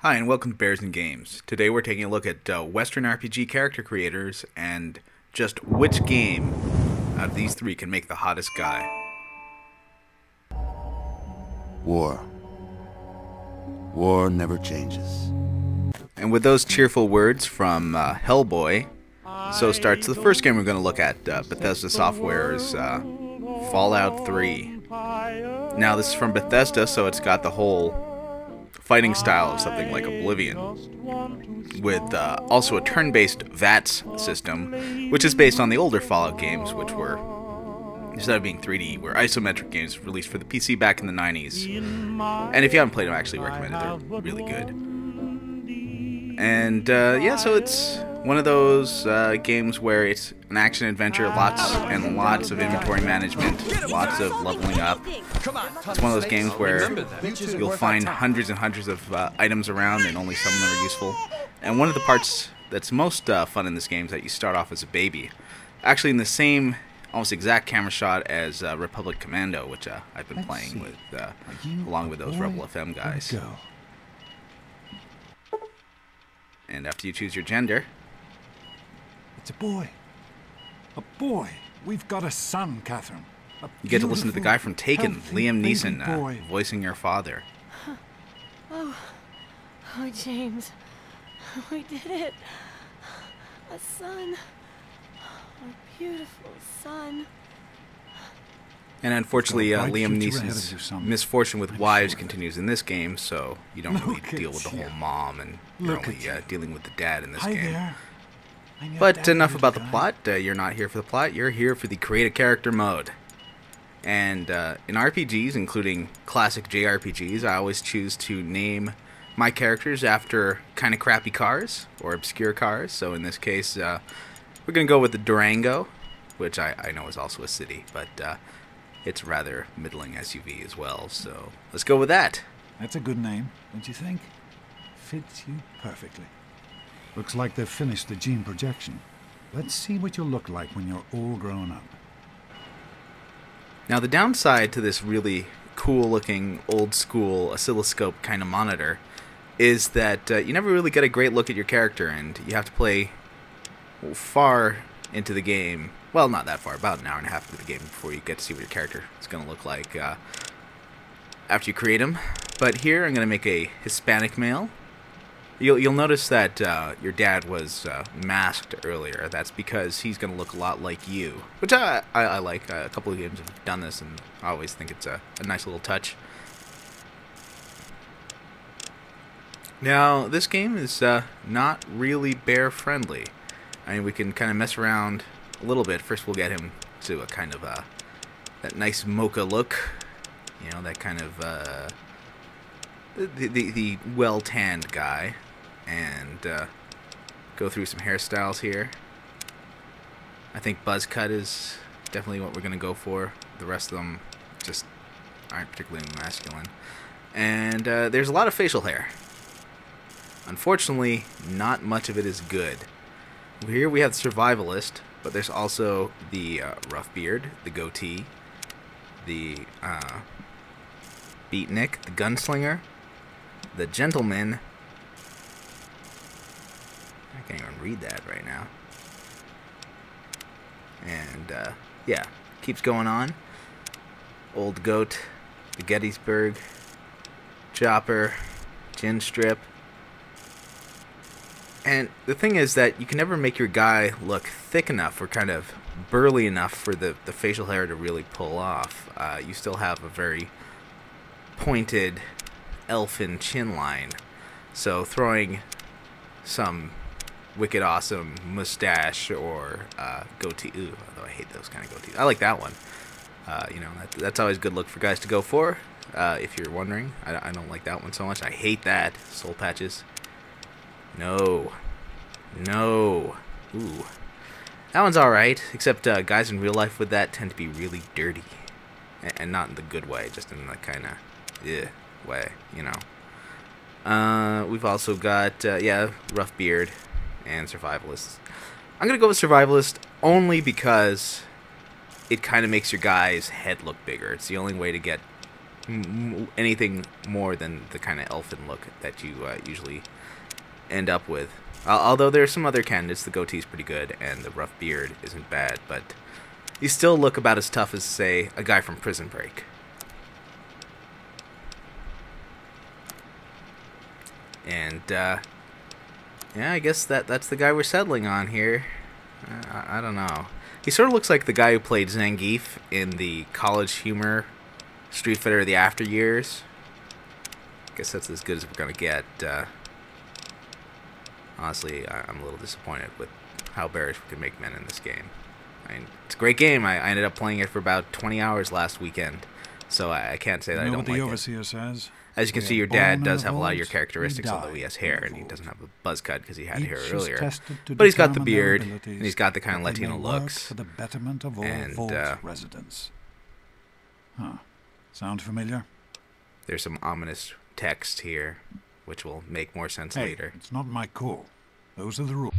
Hi, and welcome to Bears and Games. Today we're taking a look at Western RPG character creators and just which game out of these three can make the hottest guy. War. War never changes. And with those cheerful words from Hellboy, so starts the first game we're going to look at, Bethesda Software's Fallout 3. Now this is from Bethesda, so it's got the whole fighting style of something like Oblivion, with also a turn-based VATS system, which is based on the older Fallout games, which were, instead of being 3D, were isometric games released for the PC back in the 90s. And if you haven't played them, I actually recommend it. They're really good. And yeah, so it's one of those games where it's an action-adventure, lots and lots of inventory management, lots of leveling up. It's one of those games where you'll find hundreds and hundreds of items around, and only some of them are useful. And one of the parts that's most fun in this game is that you start off as a baby. Actually in the same, almost exact camera shot as Republic Commando, which I've been playing with, along with those Rebel FM guys. And after you choose your gender... It's a boy. A boy. We've got a son, Catherine. You get to listen to the guy from Taken, Liam Neeson, voicing your father. Oh, James. We did it. A son. A beautiful son. And unfortunately, Liam Neeson's misfortune with wives continues in this game, so you don't really deal with the whole mom, and you're only dealing with the dad in this game. But enough about the plot. You're not here for the plot. You're here for the create a character mode. And in RPGs, including classic JRPGs, I always choose to name my characters after kind of crappy cars or obscure cars. So in this case, we're going to go with the Durango, which I know is also a city, but it's a rather middling SUV as well. So let's go with that. That's a good name, don't you think? Fits you perfectly. Looks like they've finished the gene projection. Let's see what you'll look like when you're all grown up. Now the downside to this really cool looking old school oscilloscope kind of monitor is that you never really get a great look at your character, and you have to play far into the game. Well, not that far, about an hour and a half into the game before you get to see what your character is going to look like after you create him. But here I'm going to make a Hispanic male. You'll notice that your dad was masked earlier. That's because he's going to look a lot like you, which I like. A couple of games have done this, and I always think it's a nice little touch. Now, this game is not really bear-friendly. I mean, we can kind of mess around a little bit. First, we'll get him to a kind of that nice mocha look. You know, that kind of the well-tanned guy. And go through some hairstyles here. I think buzz cut is definitely what we're going to go for. The rest of them just aren't particularly masculine. And there's a lot of facial hair. Unfortunately, not much of it is good. Here we have the survivalist, but there's also the rough beard, the goatee, the beatnik, the gunslinger, the gentleman. I can't even read that right now. And, yeah, keeps going on. Old Goat, the Gettysburg, Chopper, Gin Strip. And the thing is that you can never make your guy look thick enough or kind of burly enough for the facial hair to really pull off. You still have a very pointed elfin chin line. So throwing some wicked awesome mustache or goatee. Ooh, although I hate those kind of goatees. I like that one. You know, that's always a good look for guys to go for. If you're wondering, I don't like that one so much. I hate that. Soul patches. No. Ooh. That one's alright, except guys in real life with that tend to be really dirty. And not in the good way, just in the kind of way, you know. We've also got, yeah, rough beard and survivalist. I'm going to go with survivalist only because it kind of makes your guy's head look bigger. It's the only way to get anything more than the kind of elfin look that you usually end up with. Although there's some other candidates, the goatee's pretty good, and the rough beard isn't bad, but you still look about as tough as, say, a guy from Prison Break. And, yeah, I guess that's the guy we're settling on here. I don't know. He sort of looks like the guy who played Zangief in the College Humor Street Fighter of the After Years. I guess that's as good as we're going to get. Honestly, I'm a little disappointed with how bearish we can make men in this game. I mean, it's a great game. I ended up playing it for about 20 hours last weekend, so I can't say that I don't like it. You know what the Overseer says? As you can see, your dad does have a lot of your characteristics, although he has hair, and he doesn't have a buzz cut because he had hair earlier. But he's got the beard, and he's got the kind of Latino looks. For the betterment of all Vault residents. Huh. Sound familiar? There's some ominous text here, which will make more sense later. It's not my call. Those are the rules.